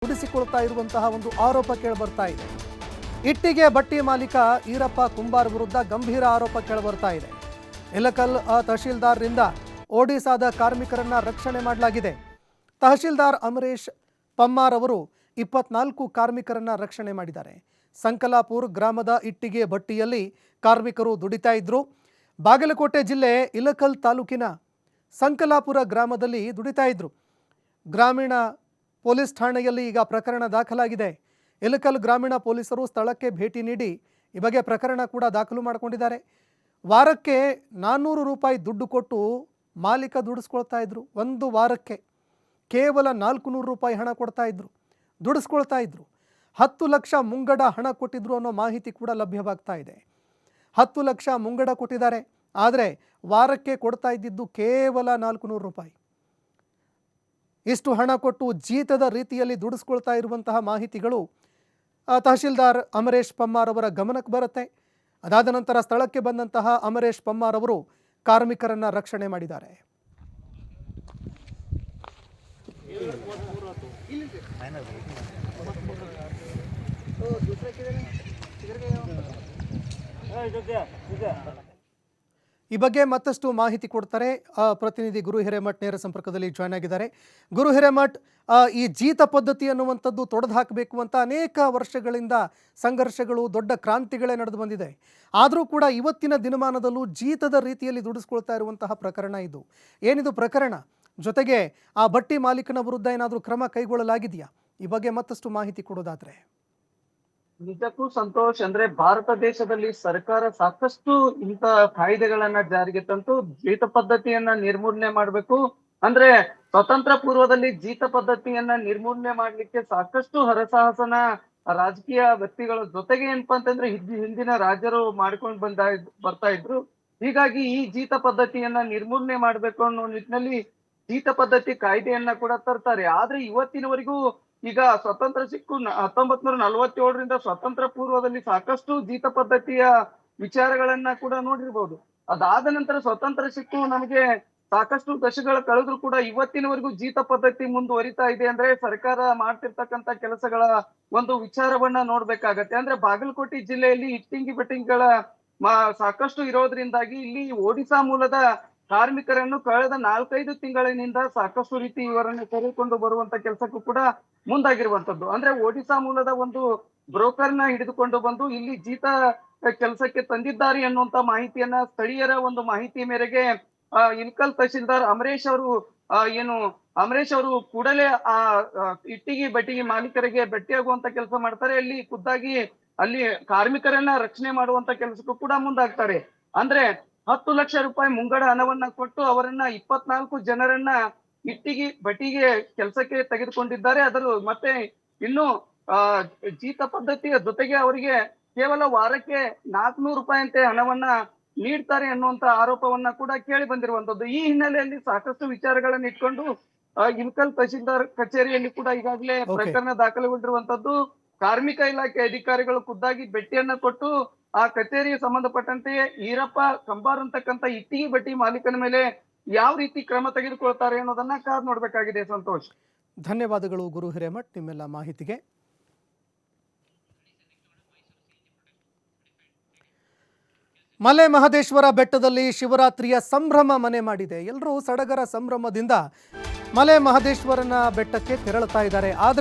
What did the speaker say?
ದುಡಿಸಿಕೊಳ್ತಾ ಇರುವಂತಹ ಒಂದು ಆರೋಪ ಕೇಳಿಬರ್ತಾ ಇದೆ. ಇಟ್ಟಿಗೆ ಬಟ್ಟಿ ಮಾಲೀಕ ಈರಪ್ಪ ಕುಂಬಾರ್ ವಿರುದ್ಧ ಗಂಭೀರ ಆರೋಪ ಕೇಳಿಬರ್ತಾ ಇದೆ. ಇಲಕಲ್ ತಹಶೀಲ್ದಾರ್ರಿಂದ ಒಡಿಸಾದ ಕಾರ್ಮಿಕರನ್ನ ರಕ್ಷಣೆ ಮಾಡಲಾಗಿದೆ. ತಹಶೀಲ್ದಾರ್ ಅಮರೇಶ್ ಪಮ್ಮಾರ್ ಅವರು 24 ಕಾರ್ಮಿಕರನ್ನ ರಕ್ಷಣೆ ಮಾಡಿದ್ದಾರೆ. ಸಂಕಲಾಪುರ ಗ್ರಾಮದ ಇಟ್ಟಿಗೆ ಭಟ್ಟಿಯಲ್ಲಿ ಕಾರ್ಮಿಕರು ದುಡಿತಾ ಇದ್ರು. ಬಾಗಲಕೋಟೆ ಜಿಲ್ಲೆ ಇಲಕಲ್ ತಾಲೂಕಿನ ಸಂಕಲಾಪುರ ಗ್ರಾಮದಲ್ಲಿ ದುಡಿತಾ ಇದ್ರು. ಗ್ರಾಮೀಣ ಪೊಲೀಸ್ ಠಾಣೆಯಲ್ಲಿ ಈಗ ಪ್ರಕರಣ ದಾಖಲಾಗಿದೆ. ಇಲಕಲ್ ಗ್ರಾಮೀಣ ಪೊಲೀಸರು ಸ್ಥಳಕ್ಕೆ ಭೇಟಿ ನೀಡಿ ಈ ಬಗ್ಗೆ ಪ್ರಕರಣ ಕೂಡ ದಾಖಲು ಮಾಡಿಕೊಂಡಿದ್ದಾರೆ. ವಾರಕ್ಕೆ 400 ರೂಪಾಯಿ ದುಡ್ಡು ಕೊಟ್ಟು ಮಾಲೀಕ ದುಡಿಸ್ಕೊಳ್ತಾ ಇದ್ರು. ಒಂದು ವಾರಕ್ಕೆ ಕೇವಲ 400 ರೂಪಾಯಿ ಹಣ ಕೊಡ್ತಾ ಇದ್ರು, ದುಡಿಸ್ಕೊಳ್ತಾ ಇದ್ರು. 10 ಲಕ್ಷ ಮುಂಗಡ ಹಣ ಕೊಟ್ಟಿದ್ರು ಅನ್ನೋ ಮಾಹಿತಿ ಕೂಡ ಲಭ್ಯವಾಗ್ತಾ ಇದೆ. 10 ಲಕ್ಷ ಮುಂಗಡ ಕೊಟ್ಟಿದ್ದಾರೆ, ಆದರೆ ವಾರಕ್ಕೆ ಕೊಡ್ತಾ ಇದ್ದಿದ್ದು ಕೇವಲ 400 ರೂಪಾಯಿ. ಇಷ್ಟು ಹಣ ಕೊಟ್ಟು ಜೀತದ ರೀತಿಯಲ್ಲಿ ದುಡಿಸ್ಕೊಳ್ತಾ ಇರುವಂತಹ ಮಾಹಿತಿಗಳು ತಹಶೀಲ್ದಾರ್ ಅಮರೇಶ್ ಪಮ್ಮಾರ್ ಅವರ ಗಮನಕ್ಕೆ ಬರುತ್ತೆ. ಅದಾದ ನಂತರ ಸ್ಥಳಕ್ಕೆ ಬಂದಂತಹ ಅಮರೇಶ್ ಪಮ್ಮಾರ್ ಅವರು ಕಾರ್ಮಿಕರನ್ನ ರಕ್ಷಣೆ ಮಾಡಿದ್ದಾರೆ. ಈ ಬಗ್ಗೆ ಮತ್ತಷ್ಟು ಮಾಹಿತಿ ಕೊಡ್ತಾರೆ ಪ್ರತಿನಿಧಿ ಗುರು ಹಿರೇಮಠ್ ನೇರ ಸಂಪರ್ಕದಲ್ಲಿ ಜಾಯ್ನ್ ಆಗಿದ್ದಾರೆ. ಗುರು ಹಿರೇಮಠ್, ಈ ಜೀತ ಪದ್ಧತಿ ಅನ್ನುವಂಥದ್ದು ತೊಡೆದು ಹಾಕಬೇಕು ಅಂತ ಅನೇಕ ವರ್ಷಗಳಿಂದ ಸಂಘರ್ಷಗಳು, ದೊಡ್ಡ ಕ್ರಾಂತಿಗಳೇ ನಡೆದು ಬಂದಿದೆ. ಆದರೂ ಕೂಡ ಇವತ್ತಿನ ದಿನಮಾನದಲ್ಲೂ ಜೀತದ ರೀತಿಯಲ್ಲಿ ದುಡಿಸ್ಕೊಳ್ತಾ ಇರುವಂತಹ ಪ್ರಕರಣ ಇದು. ಏನಿದು ಪ್ರಕರಣ? ಜೊತೆಗೆ ಆ ಬಟ್ಟಿ ಮಾಲೀಕನ ವಿರುದ್ಧ ಏನಾದರೂ ಕ್ರಮ ಕೈಗೊಳ್ಳಲಾಗಿದೆಯಾ? ಈ ಬಗ್ಗೆ ಮತ್ತಷ್ಟು ಮಾಹಿತಿ ಕೊಡೋದಾದ್ರೆ. ನಿಜಕ್ಕೂ ಸಂತೋಷ್, ಅಂದ್ರೆ ಭಾರತ ದೇಶದಲ್ಲಿ ಸರ್ಕಾರ ಸಾಕಷ್ಟು ಇಂತ ಕಾಯ್ದೆಗಳನ್ನ ಜಾರಿಗೆ ತಂದು ಜೀತ ಪದ್ಧತಿಯನ್ನ ನಿರ್ಮೂಲನೆ ಮಾಡ್ಬೇಕು. ಅಂದ್ರೆ ಸ್ವತಂತ್ರ ಪೂರ್ವದಲ್ಲಿ ಜೀತ ಪದ್ಧತಿಯನ್ನ ನಿರ್ಮೂಲನೆ ಮಾಡ್ಲಿಕ್ಕೆ ಸಾಕಷ್ಟು ಹರಸಾಹಸನ ರಾಜಕೀಯ ವ್ಯಕ್ತಿಗಳ ಜೊತೆಗೆ ಏನಪ್ಪಾ ಅಂತಂದ್ರೆ ಹಿಂದಿನ ರಾಜರು ಮಾಡ್ಕೊಂಡು ಬರ್ತಾ ಇದ್ರು. ಹೀಗಾಗಿ ಈ ಜೀತ ಪದ್ಧತಿಯನ್ನ ನಿರ್ಮೂಲನೆ ಮಾಡ್ಬೇಕು ಅನ್ನೋ ನಿಟ್ಟಿನಲ್ಲಿ ಜೀತ ಪದ್ಧತಿ ಕಾಯ್ದೆಯನ್ನ ಕೂಡ ತರ್ತಾರೆ. ಆದ್ರೆ ಇವತ್ತಿನವರೆಗೂ ಈಗ ಸ್ವತಂತ್ರ ಸಿಕ್ಕು 1947ರಿಂದ ಸ್ವತಂತ್ರ ಪೂರ್ವದಲ್ಲಿ ಸಾಕಷ್ಟು ಜೀತ ಪದ್ಧತಿಯ ವಿಚಾರಗಳನ್ನ ಕೂಡ ನೋಡಿರ್ಬೋದು. ಅದಾದ ನಂತರ ಸ್ವತಂತ್ರ ಸಿಕ್ಕು ನಮಗೆ ಸಾಕಷ್ಟು ದಶಕಗಳ ಕಳೆದ್ರು ಕೂಡ ಇವತ್ತಿನವರೆಗೂ ಜೀತ ಪದ್ಧತಿ ಮುಂದುವರಿತಾ ಇದೆ. ಅಂದ್ರೆ ಸರ್ಕಾರ ಮಾಡ್ತಿರ್ತಕ್ಕಂತ ಕೆಲಸಗಳ ಒಂದು ವಿಚಾರವನ್ನ ನೋಡ್ಬೇಕಾಗತ್ತೆ. ಅಂದ್ರೆ ಬಾಗಲಕೋಟೆ ಜಿಲ್ಲೆಯಲ್ಲಿ ಇಟ್ಟಿಂಗಿ ಬೆಟ್ಟಿಂಗ್ಗಳ ಸಾಕಷ್ಟು ಇರೋದ್ರಿಂದಾಗಿ ಇಲ್ಲಿ ಒಡಿಶಾ ಮೂಲದ ಕಾರ್ಮಿಕರನ್ನು ಕಳೆದ 4-5 ತಿಂಗಳಿನಿಂದ ಸಾಕಷ್ಟು ರೀತಿ ಇವರನ್ನು ಕರೆದುಕೊಂಡು ಬರುವಂತ ಕೆಲಸಕ್ಕೂ ಕೂಡ ಮುಂದಾಗಿರುವಂತದ್ದು. ಅಂದ್ರೆ ಒಡಿಶಾ ಮೂಲದ ಒಂದು ಬ್ರೋಕರ್ನ ಹಿಡಿದುಕೊಂಡು ಬಂದು ಇಲ್ಲಿ ಜೀತ ಕೆಲಸಕ್ಕೆ ತಂದಿದ್ದಾರೆ ಅನ್ನುವಂತ ಮಾಹಿತಿಯನ್ನ ಸ್ಥಳೀಯರ ಒಂದು ಮಾಹಿತಿ ಮೇರೆಗೆ ಇಲ್ಕಲ್ ತಹಶೀಲ್ದಾರ್ ಅಮರೇಶ್ ಅವರು ಕೂಡಲೇ ಆ ಇಟ್ಟಿಗೆ ಬಟ್ಟಿಗೆ ಮಾಲೀಕರಿಗೆ ಭೇಟಿಯಾಗುವಂತ ಕೆಲಸ ಮಾಡ್ತಾರೆ. ಅಲ್ಲಿ ಖುದ್ದಾಗಿ ಅಲ್ಲಿ ಕಾರ್ಮಿಕರನ್ನ ರಕ್ಷಣೆ ಮಾಡುವಂತ ಕೆಲಸಕ್ಕೂ ಕೂಡ ಮುಂದಾಗ್ತಾರೆ. ಅಂದ್ರೆ 10 ಲಕ್ಷ ರೂಪಾಯಿ ಮುಂಗಡ ಹಣವನ್ನ ಕೊಟ್ಟು ಅವರನ್ನ 24 ಜನರನ್ನ ಇಟ್ಟಿಗೆ ಬಟ್ಟಿಗೆ ಕೆಲಸಕ್ಕೆ ತೆಗೆದುಕೊಂಡಿದ್ದಾರೆ. ಅದರ ಮತ್ತೆ ಇನ್ನು ಜೀತ ಪದ್ಧತಿಯ ಜೊತೆಗೆ ಅವರಿಗೆ ಕೇವಲ ವಾರಕ್ಕೆ 400 ರೂಪಾಯಿ ಅಂತೆ ಹಣವನ್ನ ನೀಡ್ತಾರೆ ಅನ್ನುವಂತ ಆರೋಪವನ್ನ ಕೂಡ ಕೇಳಿ ಬಂದಿರುವಂತದ್ದು. ಈ ಹಿನ್ನೆಲೆಯಲ್ಲಿ ಸಾಕಷ್ಟು ವಿಚಾರಗಳನ್ನ ಇಟ್ಕೊಂಡು ಇಲ್ಕಲ್ ತಹಶೀಲ್ದಾರ್ ಕಚೇರಿಯಲ್ಲಿ ಕೂಡ ಈಗಾಗಲೇ ಪ್ರಕರಣ ದಾಖಲೆಗೊಂಡಿರುವಂತದ್ದು. ಕಾರ್ಮಿಕ ಇಲಾಖೆ ಅಧಿಕಾರಿಗಳು ಖುದ್ದಾಗಿ ಭೇಟಿಯನ್ನ ಕೊಟ್ಟು ಆ ಕಚೇರಿಗೆ ಸಂಬಂಧಪಟ್ಟಂತೆ ಈರಪ್ಪ ಕಂಬಾರ್ ಅಂತಕ್ಕಂಥ ಇಟ್ಟಿಗೆ ಬಟ್ಟಿ ಮಾಲೀಕನ ಮೇಲೆ ಯಾವ ರೀತಿ ಕ್ರಮ ತೆಗೆದುಕೊಳ್ತಾರೆ ಅನ್ನೋದನ್ನ ಕಾದ್ ನೋಡ್ಬೇಕಾಗಿದೆ. ಸಂತೋಷ್, ಧನ್ಯವಾದಗಳು ಗುರು ಹಿರೇಮಠ್ ನಿಮ್ಮೆಲ್ಲ ಮಾಹಿತಿಗೆ. ಮಲೆ ಮಹದೇಶ್ವರ ಬೆಟ್ಟದಲ್ಲಿ ಶಿವರಾತ್ರಿಯ ಸಂಭ್ರಮ ಮನೆ ಮಾಡಿದೆ. ಎಲ್ಲರೂ ಸಡಗರ ಸಂಭ್ರಮದಿಂದ ಮಲೆ ಮಹದೇಶ್ವರನ ಬೆಟ್ಟಕ್ಕೆ ತೆರಳುತ್ತಾ ಇದ್ದಾರೆ. ಆದರೆ